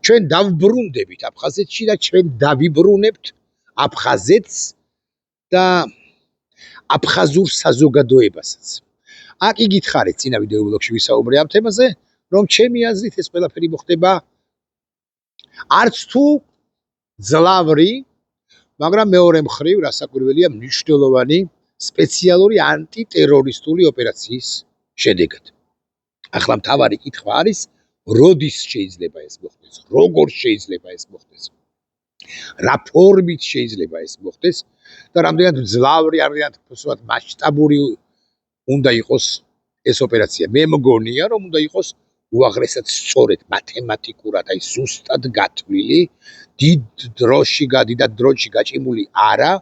ჩვენ დავბრუნდებით აფხაზეთში და ჩვენ დავიბრუნებთ აფხაზეთს და აფხაზურ საზოგადოებასაც. აქ იგითხარით წინა ვიდეო ბლოგში ვისაუბრე ამ თემაზე, რომ ჩემი აზრით ეს ყველაფერი მოხდება არც თუ ძლავრი, მაგრამ მეორე მხრივ რასაკვირველია მნიშვნელოვანი სპეციალური ანტიტერორისტული ოპერაციის შედეგად. ახლა მთავარი კითხვა არის, როდის შეიძლება ეს მოხდეს, როგორ შეიძლება ეს მოხდეს, რა ფორმით შეიძლება ეს მოხდეს და რამდენად ძლავრი, რამდენად მასშტაბური უნდა იყოს ეს ოპერაცია. მე მგონია, რომ უნდა იყოს უაღრესად სწორედ მათემატიკურად, აი ზუსტად გათვლილი, დიდ დროში გაჭიმული არა,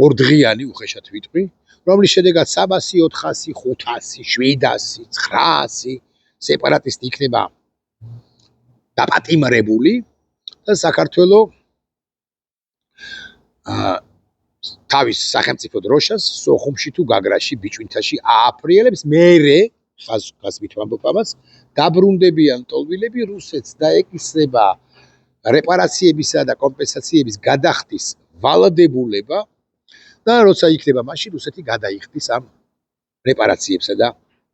ორდღიანი უხეშად ვიტყვი, რომლის შედეგად 300, 400, 500, 700, 900 სეპარატისტი იქნება დაპატიმრებული და საქართველო თავის სახელმწიფო დროშას სოხუმში თუ გაგრაში, ბიჭვინთაში ააფრიელებს, მერე ხაზით ვამბობ ამას, დაბრუნდებიან ტოლვილები რუსეთს და ეკისრება რეპარაციებისა და კომპენსაციების გადახდის ვალდებულება და როცა იქნება მაშინ რუსეთი გადაიხდის ამ რეპარაციებსა და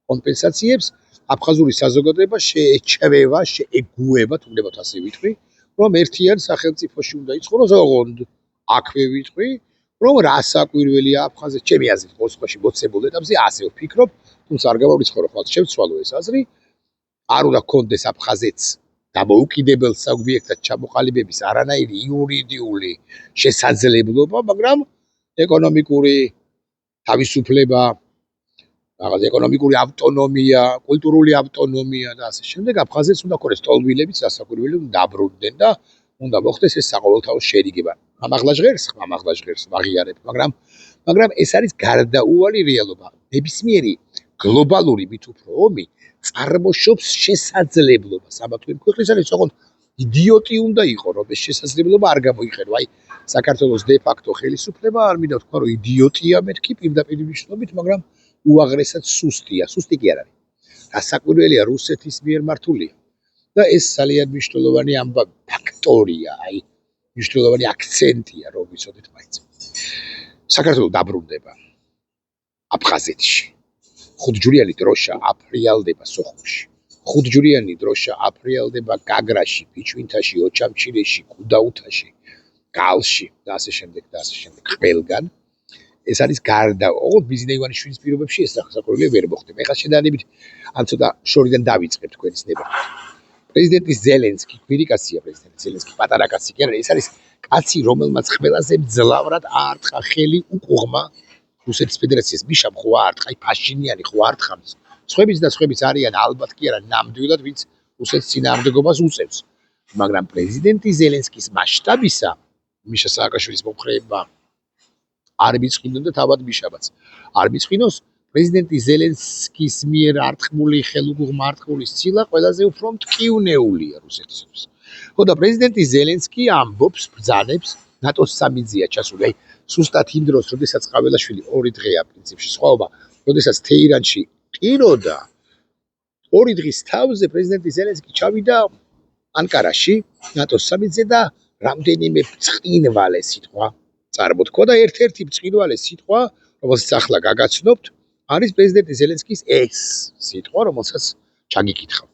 კომპენსაციებს. აფხაზური საზოგადოება შეეჩვევა, შეეგუება, თუნდაც ასე ვიტყვი, რომ ერთიან სახელმწიფოში უნდა იცხოვროს, ოღონდ აქვე ვიტყვი, რომ რასაკვირველია აფხაზეთს, ჩემი აზრით, მოსკოვში მოცემულ ეტაპზე ასე ვფიქრობ, თუმცა არ გამოვიცხოვრო ხვალ შევცვალო ეს აზრი, არ უნდა გქონდეს აფხაზეთს დამოუკიდებელ სუბიექტად ჩამოყალიბების არანაირი იურიდიული შესაძლებლობა, მაგრამ ეკონომიკური თავისუფლება, ეკონომიკური ავტონომია, კულტურული ავტონომია და ასე შემდეგ აფხაზეთს უნდა ქონდეს ტოლვილებიც რასაკვირველი უნდა დაბრუნდნენ და უნდა მოხდეს ეს საყოველთაო შერიგება. ამაღლა ჟღერს ვაღიარებ, მაგრამ ეს არის გარდაუვალი რეალობა. ნებისმიერი გლობალური მით უფრო ომი წარმოშობს შესაძლებლობას. ამა თუ იმ ქვეყნისათვის ოღონდ იდიოტი უნდა იყო, რომ ეს შესაძლებლობა არ გამოიყენო. აი საქართველოს დე ფაქტო ხელისუფლება არ მინდა ვთქვა, რომ იდიოტია მეთქი პირდაპირ მნიშვნელობით, მაგრამ უაღრესად სუსტია. სუსტი კი არ არის. რასაკვირველია რუსეთის მიერ მართულია. და ეს ძალიან მნიშვნელოვანი ამბავი ფაქტორია, აი მნიშვნელოვანი აქცენტია, რომ ვიცოდეთ მაინც. საქართველო დაბრუნდება აფხაზეთში. ხუთჯვრიანი დროშა აფრიალდება სოხუმში. ხუთჯვრიანი დროშა აფრიალდება გაგრაში, ბიჭვინთაში, ოჩამჩირეში, გუდაუთაში, გალში და ასე შემდეგ. ყველგან ეს არის ოღონდ ბიზნე ივანიშვილის პირობებში ეს საქმე ვერ მოხდება. ეხლა შედარებით ან ცოტა შორიდან დავიწყებ თქვენი ცნება. პრეზიდენტი ზელენსკი, ქვირიკაცია პრეზიდენტი ზელენსკი, პატარა კაცი კი არა, ეს არის კაცი, რომელმაც ყველაზე მძლავრად აარტყა ხელი უკუღმა რუსეთის ფედერაციას. მიშამ ხო აარტყა, აი ფაშინიანი ხო აარტყამს. სხვებიც არიან ალბათ კი არა ნამდვილად, ვინც რუსეთის წინააღმდეგობას უწევს. მაგრამ პრეზიდენტი ზელენსკის მასშტაბისა, მიშა სააკაშვილის მომხრეებმა არ მიწყინონ და თავად მიშაბაც არ მიწყინოს, პრეზიდენტი ზელენსკის მიერ არტყმული ხელუგუღმა არტყმული სცილა ყველაზე უფრო მტკივნეულია რუსეთისთვის. ხო და პრეზიდენტი ზელენსკი ამბობს, ბრძანებს, ნატოს სამიზია ჩასული. აი სუსტად იმ დროს, როდესაც ყაველაშვილი 2 დღეა პრინციპში სხვაობა, როდესაც თეირანში ყიროდა 2 დღის თავზე პრეზიდენტი ზელენსკი ჩავიდა ანკარაში, ნატოს სამიზზე და რამდენიმე ბრწყინვალე სიტყვა წარმოთქვა და ერთ-ერთი ბრწყინვალე სიტყვა, რომელსაც ახლა გაგაცნობთ, არის პრეზიდენტი ზელენსკის ეს სიტყვა, რომელსაც ჩაგიკითხავთ.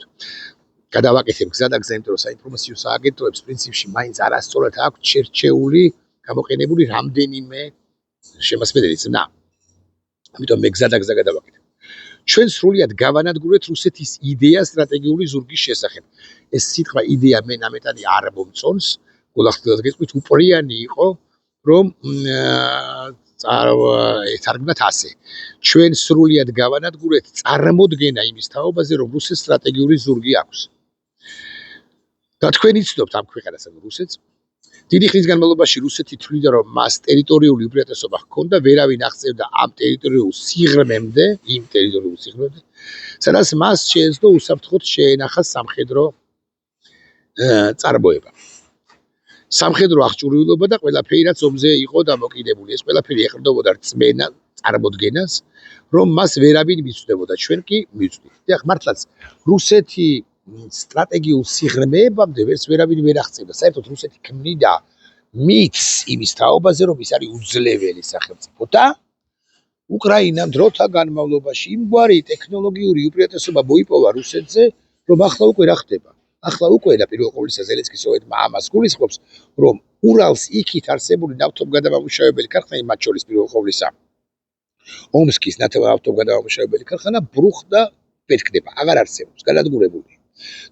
გადავაკეთებ გზა და გზა, იმიტომ რომ საინფორმაციო სააგენტოებს პრინციპში მაინც არასწორად აქვს ჩერჩეული, გამოყენებული რამდენიმე შემასპინებელი ზნა. ამიტომ მე გზა და გზა გადავაკეთებ. ჩვენ სრულად გავანადგურეთ რუსეთის იდეა სტრატეგიული ზურგის შესახებ. ეს სიტყვა იდეა მე ნამეტანი არ მომწონს, გულახდილად გეტყვით, უპრიანი იყო, რომ ეთარგმნათ ასე. ჩვენ სრულად გავანადგურეთ წარმოდგენა იმის თაობაზე, რომ რუსეთს სტრატეგიული ზურგი აქვს. და თქვენ იცნობთ ამ ქვეყანას, რუსეთს. დიდი ხნის განმავლობაში რუსეთი თვლიდა, რომ მას ტერიტორიული უპირატესობა ჰქონდა, ვერავინ აღწევდა ამ ტერიტორიულ სიღრმემდე, სადაც მას შეეძლო უსაფრთხოდ შეენახა სამხედრო წარმოება. სამხედრო აღჭურვილობა და ყველაფერი რაც ომზე იყო დამოკიდებული. ეს ყველაფერი ეყრდნობოდა რწმენა წარმოდგენას, რომ მას ვერავინ მიცდებოდა, ჩვენ კი მივწვდით. ეხლა მართლაც რუსეთი სტრატეგიულ სიღრმეებამდე ვერც ვერავინ ვერ აღწევდა. საერთოდ რუსეთი ქმნიდა მითს იმის თაობაზე, რომ ის არის უძლეველი სახელმწიფო და უკრაინამ დროთა განმავლობაში იმგვარი ტექნოლოგიური უპირატესობა მოიპოვა რუსეთზე, რომ ახლა უკვე რა ხდება? ახლა უკვე და პირველ ყოვლისა ზელენსკის ამას გულისხმობს, რომ ურალს იქით არსებული ნავთობგადამამუშავებელი ქარხანა, მათ შორის პირველ ყოვლისა ომსკის ნავთობგადამამუშავებელი ქარხანა ბრუხდა ვეთქდება, აღარ არსებობს, განადგურებული.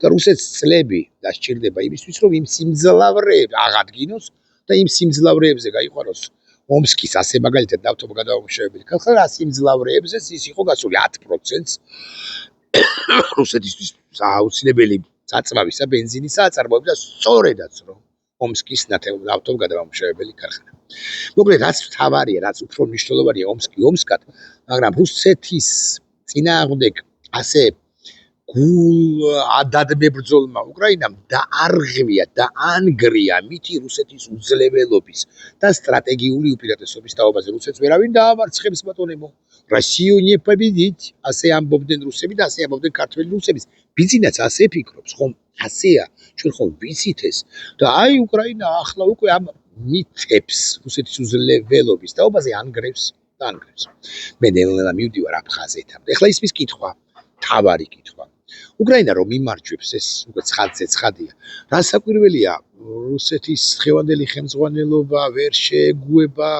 და რუსეთს წლები დასჭირდება იმისთვის, რომ იმ სიმძლავრეებს აღადგინოს და იმ სიმძლავრეებზე გაიყვანოს ომსკის ასე მაგალითად ნავთობგადამამუშავებელი ქარხანა, სიმძლავრეებზე ის იყო გასული 10%-ს რუსეთისთვის აუცილებელი საწვავისა, ბენზინისა აწარმოებდა სწორედაც რომ ომსკის ნავთობგადამამუშავებელი ქარხანა. მოკლედ, რაც მთავარია, რაც უფრო მნიშვნელოვანია ომსკი ომსკად, მაგრამ რუსეთის წინააღმდეგ ასე გულადადმებრძოლმა უკრაინამ დაარღვია და ანგრია მითი რუსეთის უძლეველობის და სტრატეგიული უპირატესობის თაობაზე. რუსეთს ვერავინ დაამარცხებს ბატონებო. Россию не победить, ასე ამბობდნენ რუსები და ასე ამბობდნენ ქართველი რუსების. ბიზნესს ასე ფიქრობს, ხომ ასეა, ჩვენ ხომ ვიცით ეს და აი უკრაინა ახლა უკვე ამ მითებს რუსეთის უძლეველობის თაობაზე ანგრევს და ანგრევს. მე ნელ-ნელა მივდივარ აფხაზეთამდე. ახლა ისმის კითხვა, თავარი კითხვა. უკრაინა რომ იმარჯვებს, ეს უკვე ცხადზე ცხადია. რა საკვირველია, რუსეთის დღევანდელი ხელმძღვანელობა ვერ შეეგუება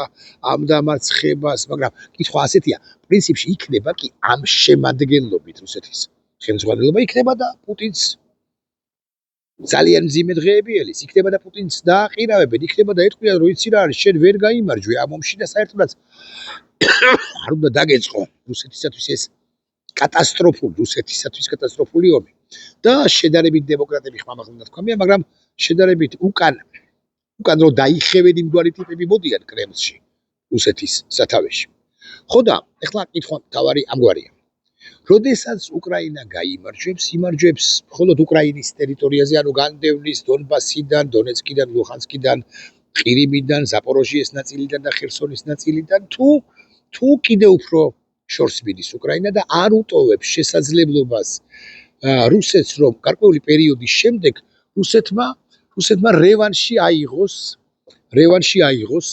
ამ დამარცხებას, მაგრამ კითხვა ასეთია, პრინციპში იქნება კი ამ შემადგენლობით რუსეთის ხელმძღვანელობა იქნება და პუტინს ძალიან მძიმე დღეები ელის, იქნება და პუტინს დააყირავებენ, იქნება და ეთქვიან, რომ იცი რა არის, შენ ვერ გაიმარჯვე ამ ომში და საერთოდაც არ უნდა დაგეწყო რუსეთისათვის ეს რუსეთისათვის კატასტროფული ომი და შედარებით დემოკრატები ხმამაღლა თქვამია, მაგრამ შედარებით უკან რომ დაიხევენ იმგვარი ტიპები მოდიან კრემლში რუსეთის სათავეში. ხო და ეხლა კითხვა თავარი ამგვარია. როდესაც უკრაინა გაიმარჯვებს, იმარჯვებს მხოლოდ უკრაინის ტერიტორიაზე, ანუ განდევნის დონბასიდან, დონეცკიდან, ლუჰანსკიდან, ყირიმიდან, ზაპოროჟიეს ნაწილიდან და ხერსონის ნაწილიდან თუ კიდე უფრო შორს მიდის უკრაინა და არ უტოვებს შესაძლებლობას რუსეთს, რომ გარკვეული პერიოდის შემდეგ რუსეთმა რევანში აიღოს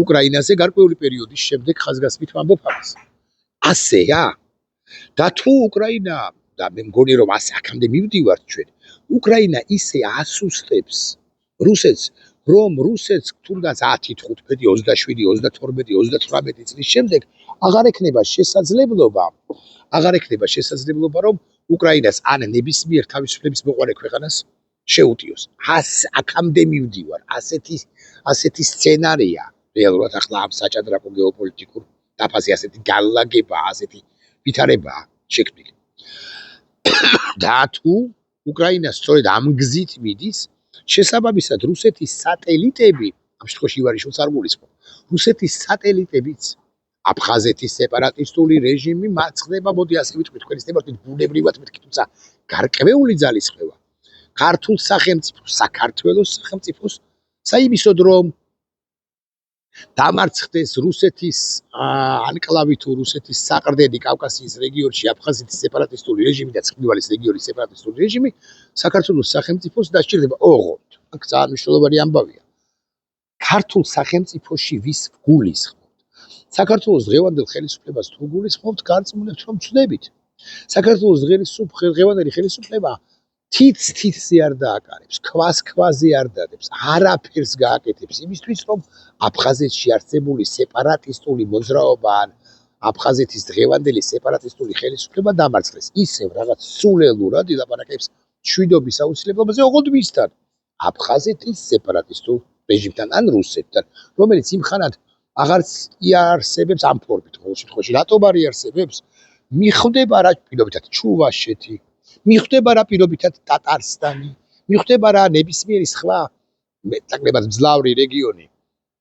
უკრაინაზე გარკვეული პერიოდის შემდეგ ხაზგასმით ვამბობ ამას. ასეა და თუ უკრაინა და მე მგონი რომ ასე აქამდე მივდივართ ჩვენ, უკრაინა ისე ასუსტებს რუსეთს, რომ რუსეთს თუნდაც 10, 15, 27, 32, 38 წლის შემდეგ აღარ ექნება შესაძლებლობა, რომ უკრაინას ან ნებისმიერ თავისუფლების მოყვარე ქვეყანას შეუტიოს. აქამდე მივდივარ, ასეთი სცენარია რეალურად ახლა ამ საჭადრაკო გეოპოლიტიკურ დაფაზე ასეთი განლაგება, ასეთი ვითარებაა შექმნილი. და თუ უკრაინა სწორედ ამ გზით მიდის, შესაბამისად რუსეთის სატელიტები, ამ შემთხვევაში ივანიშვილს არ გულისხმობ, რუსეთის სატელიტებიც აფხაზეთის სეპარატისტული რეჟიმი მაცხდება, მოდი ასე ვიტყვი, თქვენ ისწრებთ ბუნებრივად მეთქი, თუმცა გარკვეული ძალისხმევა ქართულ სახელმწიფოს, საქართველოს სახელმწიფოს საიმისოდ რომ დამარცხდეს რუსეთის ანკლავი თუ რუსეთის საყრდენი კავკასიის რეგიონში აფხაზეთის სეპარატისტული რეჟიმი და ცხინვალის რეგიონის სეპარატისტული რეჟიმი, საქართველოს სახელმწიფოს დასჭირდება ოღონდ. აქ ძალიან მნიშვნელოვანი ამბავია. ქართულ სახელმწიფოში ვის გულისხმობთ? საქართველოს დღევანდელ ხელისუფლებას თუ გულისხმობთ, გარწმუნებთ რომ ცუდებით. საქართველოს დღევანდელი ხელისუფლება თითზე არ დააკარებს, ქვაზე არ დადებს, არაფერს გააკეთებს იმისთვის, რომ აფხაზეთში არსებული სეპარატისტული მოძრაობა ან აფხაზეთის დღევანდელი სეპარატისტული ხელისუფლება დამარცხდეს. ისევ რაღაც სულელურად ილაპარაკებს მშვიდობის აუცილებლობაზე, ოღონდ მისთან, აფხაზეთის სეპარატისტულ რეჟიმთან ან რუსეთთან, რომელიც იმხანად აღარც იარსებებს ამ ფორმით, ყოველ შემთხვევაში, რატომ არ იარსებებს? მიხვდება რა პირობითად ჩუვაშეთი, მიხვდება რა პირობითად ტატარსტანი, მიხვდება რა ნებისმიერი სხვა მეტნაკლებად მძლავრი რეგიონი,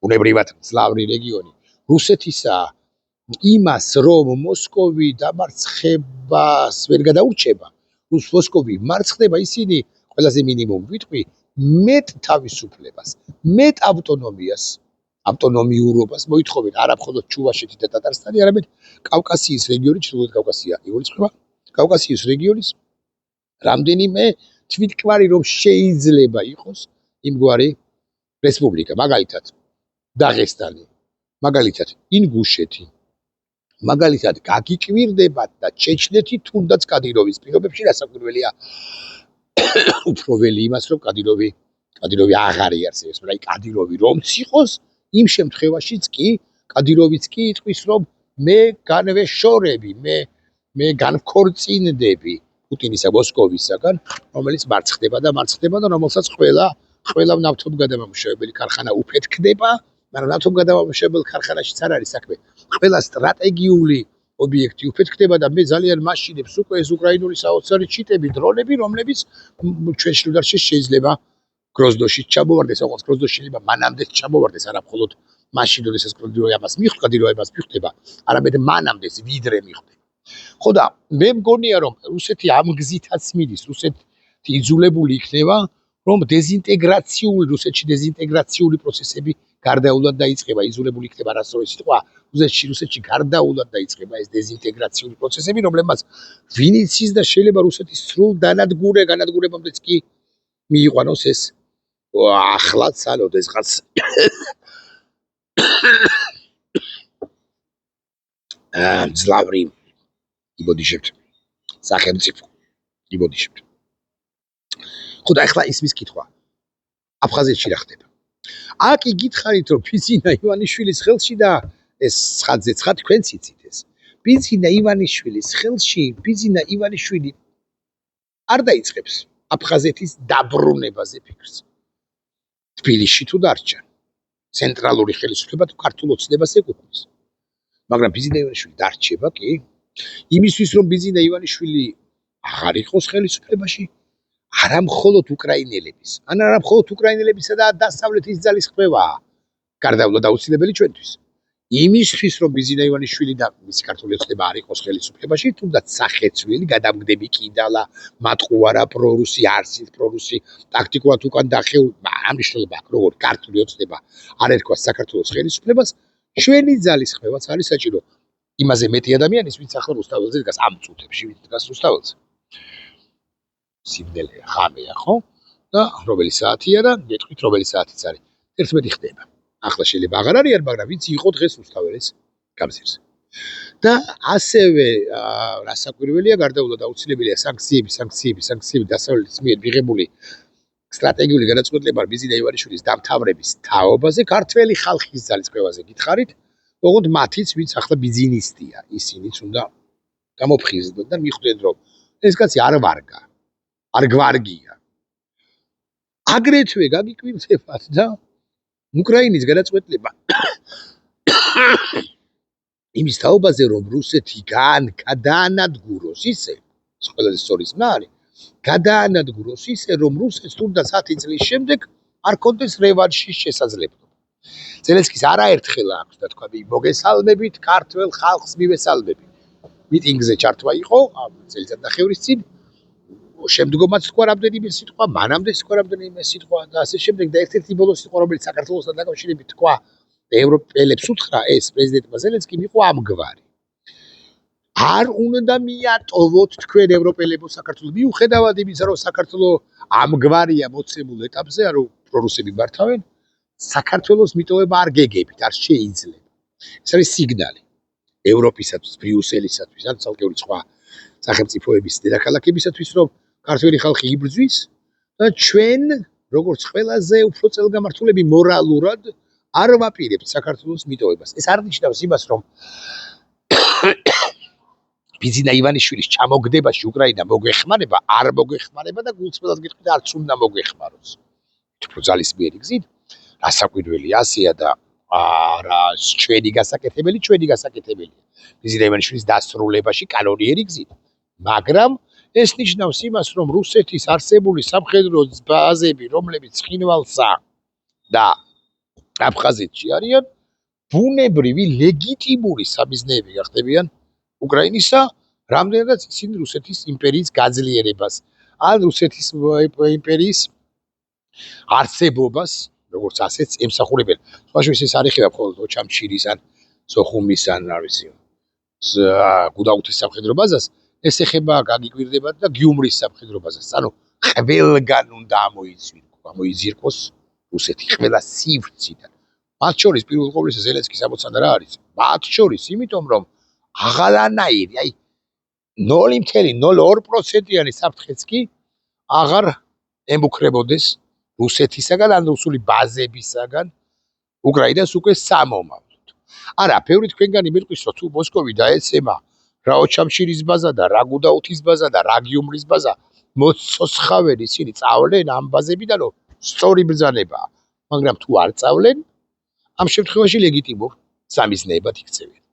ბუნებრივად მძლავრი რეგიონი რუსეთისა იმას, რომ მოსკოვი დამარცხებას ვერ გადაურჩება, მოსკოვი მარცხდება, ისინი ყველაზე მინიმუმ ვიტყვი, მეტ თავისუფლებას, მეტ ავტონომიურობას მოითხოვენ არა მხოლოდ ჩუვაშეთი და ტატარსტანი, არამედ კავკასიის რეგიონი, ჩრდილოეთ კავკასია იგულისხმება, კავკასიის რეგიონის რამდენიმე თვითმკვარი რომ შეიძლება იყოს იმგვარი რესპუბლიკა, მაგალითად დაღესტანი, მაგალითად ინგუშეთი, მაგალითად გაგიკვირდებათ და ჩეჩნეთი თუნდაც კადიროვის პირობებში რასაკვირველია უფრო ველი იმას რომ კადიროვი აღარ იარსებებს, მაგრამ კადიროვი რომც იყოს, იმ შემთხვევაშიც კი კადიროვიც კი იტყვის რომ მე განვეშორები, მე განვქორწინდები პუტინისა მოსკოვისაგან, რომელიც მარცხდება და რომელსაც ყველა ნავთობგადამამუშავებელი ქარხანა უფეთქდება, მაგრამ ნავთობგადამამუშავებელ ქარხანაშიც არ არის საქმე. ყველა სტრატეგიული ობიექტი უფეთქდება და მე ძალიან მაშინებს უკვე ეს უკრაინული საოცარი ჩიტები, დრონები, რომლებიც ჩვენ შედარში შეიძლება გროზდოში ჩამოვარდეს, ოღონდ გროზდოში შეიძლება მანამდე ჩამოვარდეს, არა მხოლოდ მაშინ, როდესაც კადიროვი ამას მიხვდება, არამედ მანამდე ვიდრე მიხვდება. ხო და მე მგონია რომ რუსეთი ამ გზითაც მიდის, რუსეთი იძულებული იქნება რომ რუსეთში დეზინტეგრაციული პროცესები გარდაულად დაიწყება, იძულებული იქნება რასწორად სიტყვა, რუსეთში გარდაულად დაიწყება ეს დეზინტეგრაციული პროცესები, რომლებმაც ვინიცის და შეიძლება რუსეთის სრულ განადგურებამდეც კი მიიყვანოს ეს ახლაც ოდესღაც ძლავრი იბოდიშებთ სახელმწიფო იბოდიშებთ. ხო და ახლა ისმის კითხვა აფხაზეთში რა ხდება? აკი გითხარით რომ ბიზინა ივანიშვილის ხელში და ეს ცხადზე თქვენც იცით ეს ბიზინა ივანიშვილის ხელში ბიზინა ივანიშვილი არ დაიწყებს აფხაზეთის დაბრუნებაზე ფიქრს. თბილისში თუ დარჩა ცენტრალური ხელისუფლება თუ ქართულ ოცნებას ეკუთვნის. მაგრამ ბიზინა ივანიშვილი დარჩება კი? იმისთვის რომ ბიზინა ივანიშვილი აღარ იყოს ხელისუფლებაში, არა მხოლოდ უკრაინელების, არა მხოლოდ უკრაინელებისა და დასავლეთის ძალისხმევაა გარდაულად აუცილებელი ჩვენთვის. იმისთვის რომ ბიზინა ივანიშვილი და მისი ქართული ოცნება არ იყოს ხელისუფლებაში, თუნდაც სახეცვლილი, გადამგდები კიდალა, მატყუარა პრორუსი, არსით პრორუსი, ტაქტიკურად უკან დახეული, ამ მნიშვნელობა აქვს, როგორ ქართული ოცნება არ ერქვა საქართველოს ხელისუფლებას, ჩვენი ძალისხმევაც არის საჭირო. იმაზე მეტი ადამიანის, ვინც ახლა რუსთაველზე დგას ამ წუთებში, ვინც დგას რუსთაველზე. სიმდელე ღამეა, ხო? და რომელი საათია და გეტყვით რომელი საათიც არის. 11 ხდება. ახლა შეიძლება აღარ არის, მაგრამ ვინც იყო დღეს რუსთაველის გამზირზე. და ასევე რასაკვირველია, გარდაულად აუცილებელია სანქციები დასავლეთის მიერ მიღებული სტრატეგიული განაცხადება ბიზინა ივანიშვილის დამთავრების თაობაზე, ქართველი ხალხის ძალისხმევაზე გითხარით, ოღონდ მათიც, ვინც ახლა ბიზინისტია, ისინიც უნდა გამოფხიზნონ და მიხვდნენ, რომ ეს კაცი არ ვარგა, არ გვარგია. აგრეთვე გაგიკვირდებათ და უკრაინის განაცხადება იმის თაობაზე, რომ რუსეთი გადაანადგუროს ისე, ყველაზე სწორი ზმნა არის, გადაანადგუროს ისე, რომ რუსეთს თუნდაც 10 წლის შემდეგ არ კონდეს რევანშის შესაძლებლობა. ზელენსკის არაერთხელ აქვს და თქვა, მოგესალმებით ქართველ ხალხს მივესალმები. მიტინგზე ჩართვა იყო წელიწადნახევრის წინ, შემდგომაც თქვა რამდენიმე სიტყვა, მანამდე თქვა რამდენიმე სიტყვა და ასე შემდეგ და ერთ-ერთი ბოლო სიტყვა, რომელიც საქართველოსთან დაკავშირებით თქვა, ევროპელებს უთხრა ეს პრეზიდენტმა ზელენსკიმ იყო ამგვარი. არ უნდა მიატოვოთ თქვენ ევროპელებო საქართველოს, მიუხედავად იმისა, რომ საქართველოს ამგვარია მოცემულ ეტაპზე, რომ პრორუსები მართავენ, საქართველოს მიტოვება არ გეგებით, არ შეიძლება. ეს არის სიგნალი ევროპისათვის, ბრიუსელისათვის, ან ცალკეული სხვა სახელმწიფოების დედაქალაქებისათვის, რომ ქართველი ხალხი იბრძვის და ჩვენ, როგორც ყველაზე უფრო წელგამართულები მორალურად არ ვაპირებთ საქართველოს მიტოვებას. ეს არ ნიშნავს იმას, რომ ბიზინა ივანიშვილის ჩამოგდებაში უკრაინა მოგეხმარება, არ მოგეხმარება და გულწრფელად გითხრით, არც უნდა მოგეხმაროს. უფრო ძალისმიერი გზით, რასაკვირველი ასეა და არა ჩვენი გასაკეთებელია. ბიზინა ივანიშვილის დასრულებაში კანონიერი გზით. მაგრამ ეს ნიშნავს იმას, რომ რუსეთის არსებული სამხედრო ბაზები, რომლებიც ცხინვალსა და აფხაზეთში არიან, ბუნებრივი ლეგიტიმური სამიზნეები გახდებიან უკრაინისა, რამდენადაც ისინი რუსეთის იმპერიის გაძლიერებას, ან რუსეთის იმპერიის არსებობას, როგორც ასეც ემსახურებიან. სხვაშორის ეს არ ეხება მხოლოდ ოჩამჩირის ან სოხუმის ან არ ვიცი, გუდაუთის სამხედრო ბაზას, ეს ეხება გაგიკვირდებათ და გიუმრის სამხედრობაზეც. ანუ ყველგან უნდა ამოიზირკოს რუსეთი ყველა სივრციდან. მათ შორის პირველ ყოვლისა ზელენსკის ამოცანა რა არის? მათ შორის, იმიტომ რომ აღალანაირი, აი 0.02%-იანი საფრთხეც კი აღარ ემუქრებოდეს რუსეთისაგან ან რუსული ბაზებისაგან უკრაინას უკვე სამომავლოდ. არა, ბევრი თქვენგანი მირყვის, რომ თუ მოსკოვი დაეცემა რა ოჩამშირის ბაზა და რა გუდაუთის ბაზა და რა გიუმრის ბაზა მოცოცხავენ ისინი წავლენ ამ ბაზებიდან, რომ სწორი ბრძანებაა. მაგრამ თუ არ წავლენ, ამ შემთხვევაში ლეგიტიმურ სამიზნეებად იქცევიან.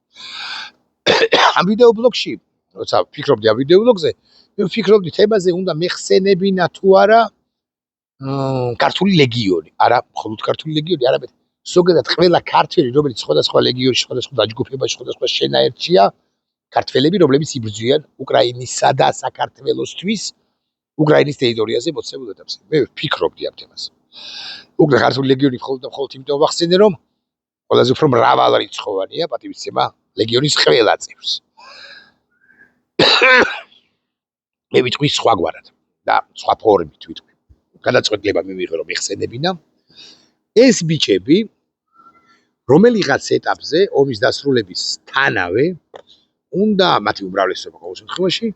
ამ ვიდეო ბლოგში, როცა ვფიქრობდი ამ ვიდეო ბლოგზე, მე ვფიქრობდი თემაზე უნდა მეხსენებინა თუ არა ქართული ლეგიონი, არა მხოლოდ ქართული ლეგიონი, არამედ ზოგადად ყველა ქართველი, რომელიც სხვადასხვა ლეგიონში, სხვადასხვა დაჯგუფებაში, სხვადასხვა შენაერთშია, ქართველები, რომლებიც იბრძვიან უკრაინისა და საქართველოსთვის უკრაინის ტერიტორიაზე მოცემულ ეტაპზე. მე ვფიქრობდი ამ თემაზე. უკვე ქართული ლეგიონი მხოლოდ იმიტომ ვახსენე, რომ ყველაზე უფრო მრავალრიცხოვანია პატივისცემა ლეგიონის ყველა წევრს. მე ვიტყვი სხვაგვარად და სხვა ფორმით ვიტყვი. გადაწყვეტილება მივიღე, რომ ეხსენებინა ეს ბიჭები, რომელიღაც ეტაპზე ომის დასრულებისთანავე უნდა მათი უმრავლესობა ყოველ შემთხვევაში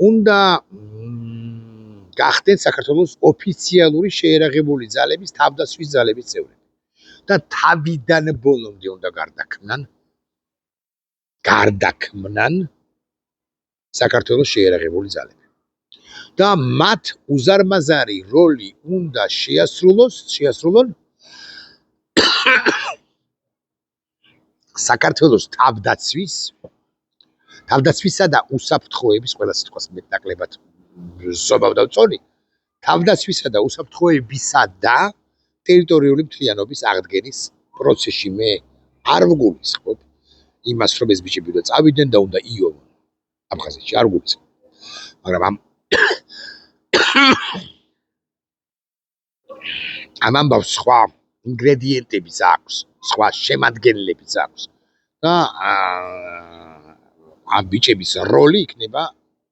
უნდა გახდნენ საქართველოს ოფიციალური შეერაღებული ძალების თავდაცვის ძალების წევრები და თავიდან ბოლომდე უნდა გარდაქმნან საქართველოს შეერაღებული ძალები და მათ უზარმაზარი როლი უნდა შეასრულონ საქართველოს თავდაცვისა და უსაფრთხოების ყველა სიტყვას მეტნაკლებად ზობავ და ვწონი თავდაცვისა და უსაფრთხოებისა და ტერიტორიული მთლიანობის აღდგენის პროცესში მე არ ვგულისხმობ იმას, რომ ეს ბიჭები უნდა წავიდნენ და უნდა იოვონ აფხაზეთში, არ ვგულისხმობ. მაგრამ ამ ამბავს სხვა ინგრედიენტებიც აქვს, სხვა შემადგენლებიც აქვს და ამ ბიჭების როლი იქნება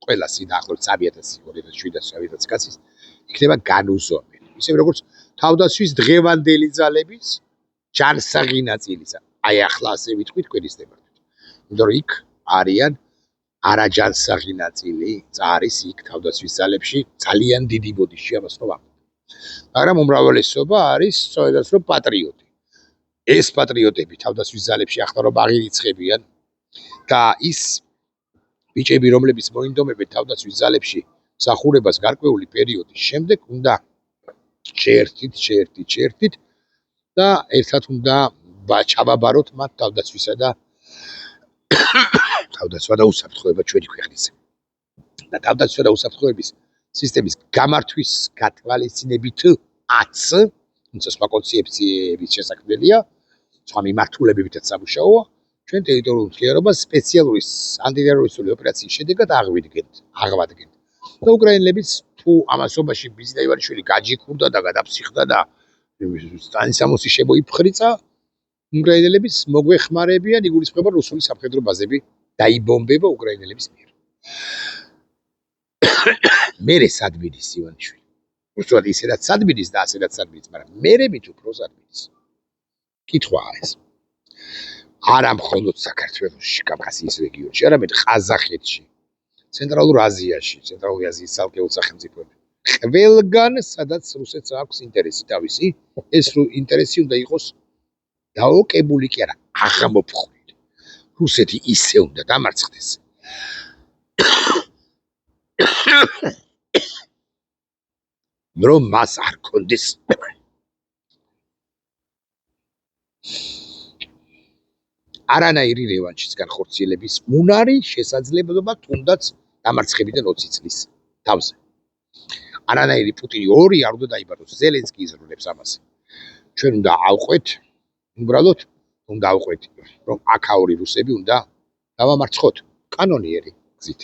ყველა სინახლოს 3,000-4,000 კაცის იქნება განუზომელი. ისე როგორც თავდაცვის დღევანდელი ძალების ჯანსაღი ნაწილისა. აი ახლა ასე ვიტყვით თქვენის დემარკით. იმიტომ რომ იქ არიან არაჯანსაღი ნაწილი, არის იქ თავდაცვის ძალებში ძალიან დიდი ბოდიში ამას რომ ვამბობ. მაგრამ უმრავლესობა არის სწორედაც რომ პატრიოტი. ეს პატრიოტები თავდაცვის ძალებში ახლა რომ აღირიცხებიან და ის ბიჭები, რომლებიც მოინდომებენ თავდაცვის ძალებში მსახურებას გარკვეული პერიოდის შემდეგ უნდა შეერთით და ერთად უნდა ჩავაბაროთ მათ თავდაცვისა და უსაფრთხოება ჩვენი ქვეყნისა. და თავდაცვა და უსაფრთხოების სისტემის გამართვის გათვალისწინებითაც, თუმცა სხვა კონცეფციების შესაქმნელია, სხვა მიმართულებებითაც სამუშაოა, ჩვენ ტერიტორიულ მთლიანობას სპეციალური ანტიტერორისტული ოპერაციის შედეგად აღვადგენთ. და უკრაინელებიც თუ ამასობაში ბიზნა ივანიშვილი გაჯიქურდა და გადაფსიხდა და სტანისამოსი შემოიფხრიცა, უკრაინელების მოგვეხმარებიან, იგულისხმება რუსული სამხედრო ბაზები დაიბომბება უკრაინელების მიერ. მერე სადმირის ივანიშვილი. უბრალოდ ისედაც სადმირის და ასედაც სადმირის, მაგრამ მერე მით უფრო სადმირის. კითხვაა ეს. არა მხოლოდ საქართველოში, კავკასიის რეგიონში, არამედ ყაზახეთში, ცენტრალურ აზიაში, ცენტრალური აზიის ცალკეულ სახელმწიფოებში. ყველგან, სადაც რუსეთს აქვს ინტერესი თავისი, ეს ინტერესი უნდა იყოს დაოკებული კი არა, აღმოფხვრილი. რუსეთი ისე უნდა დამარცხდეს. რომ მას არ კონდეს არანაირი რევანშის განხორციელების უნარი შესაძლებლობა თუნდაც დამარცხებიდან 20 წლის თავზე. არანაირი პუტინი 2 არ უნდა დაიბადოს, ზელენსკი იზრუნებს ამას. ჩვენ უნდა ავყვეთ, უბრალოდ უნდა ავყვეთ, რომ აქაური რუსები უნდა დავამარცხოთ კანონიერი გზით.